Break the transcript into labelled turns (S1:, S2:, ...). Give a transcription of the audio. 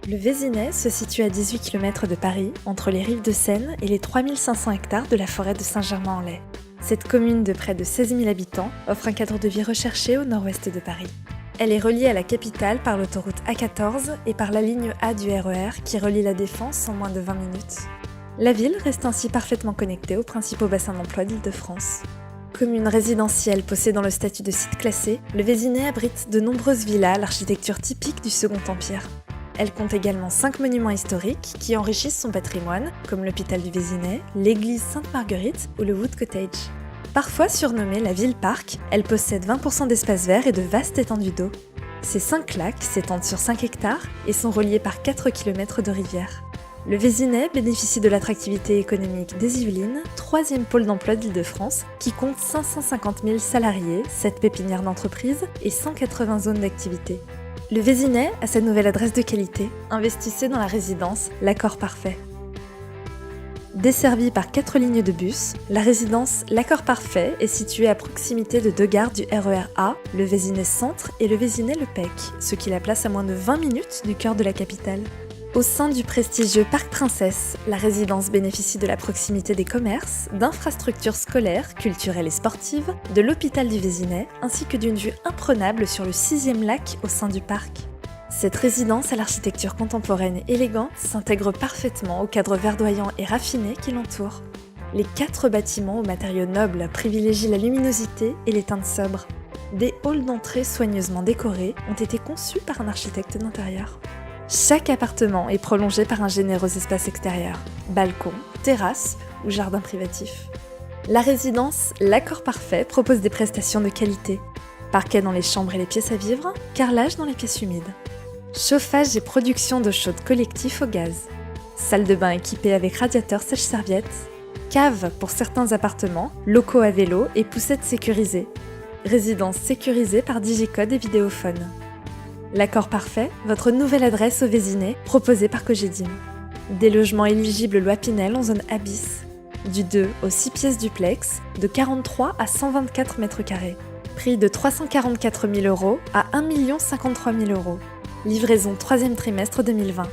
S1: Le Vésinet se situe à 18 km de Paris, entre les rives de Seine et les 3500 hectares de la forêt de Saint-Germain-en-Laye. Cette commune de près de 16 000 habitants offre un cadre de vie recherché au nord-ouest de Paris. Elle est reliée à la capitale par l'autoroute A14 et par la ligne A du RER qui relie la Défense en moins de 20 minutes. La ville reste ainsi parfaitement connectée aux principaux bassins d'emploi d'Île-de-France. Commune résidentielle possédant le statut de site classé, le Vésinet abrite de nombreuses villas à l'architecture typique du Second Empire. Elle compte également 5 monuments historiques qui enrichissent son patrimoine, comme l'hôpital du Vésinet, l'église Sainte-Marguerite ou le Wood Cottage. Parfois surnommée la ville-parc, elle possède 20% d'espaces verts et de vastes étendues d'eau. Ces 5 lacs s'étendent sur 5 hectares et sont reliés par 4 km de rivière. Le Vésinet bénéficie de l'attractivité économique des Yvelines, 3e pôle d'emploi d'Île-de-France, qui compte 550 000 salariés, 7 pépinières d'entreprises et 180 zones d'activité. Le Vésinet a sa nouvelle adresse de qualité, investissez dans la résidence L'Accord Parfait. Desservie par 4 lignes de bus, la résidence L'Accord Parfait est située à proximité de 2 gares du RER A, le Vésinet Centre et le Vésinet Le Pec, ce qui la place à moins de 20 minutes du cœur de la capitale. Au sein du prestigieux Parc Princesse, la résidence bénéficie de la proximité des commerces, d'infrastructures scolaires, culturelles et sportives, de l'hôpital du Vésinet, ainsi que d'une vue imprenable sur le 6e lac au sein du parc. Cette résidence à l'architecture contemporaine et élégante s'intègre parfaitement au cadre verdoyant et raffiné qui l'entoure. Les 4 bâtiments aux matériaux nobles privilégient la luminosité et les teintes sobres. Des halls d'entrée soigneusement décorés ont été conçus par un architecte d'intérieur. Chaque appartement est prolongé par un généreux espace extérieur, balcon, terrasse ou jardin privatif. La résidence L'Accord Parfait propose des prestations de qualité. Parquet dans les chambres et les pièces à vivre, carrelage dans les pièces humides. Chauffage et production d'eau chaude collectif au gaz. Salle de bain équipée avec radiateur sèche-serviette. Cave pour certains appartements, locaux à vélo et poussettes sécurisées. Résidence sécurisée par digicode et vidéophone. L'Accord Parfait, votre nouvelle adresse au Vésinet, proposée par Cogedim. Des logements éligibles loi Pinel en zone Abyss. Du 2 au 6 pièces duplex, de 43 à 124 m². Prix de 344 000 € à 1 053 000 €. Livraison 3e trimestre 2020.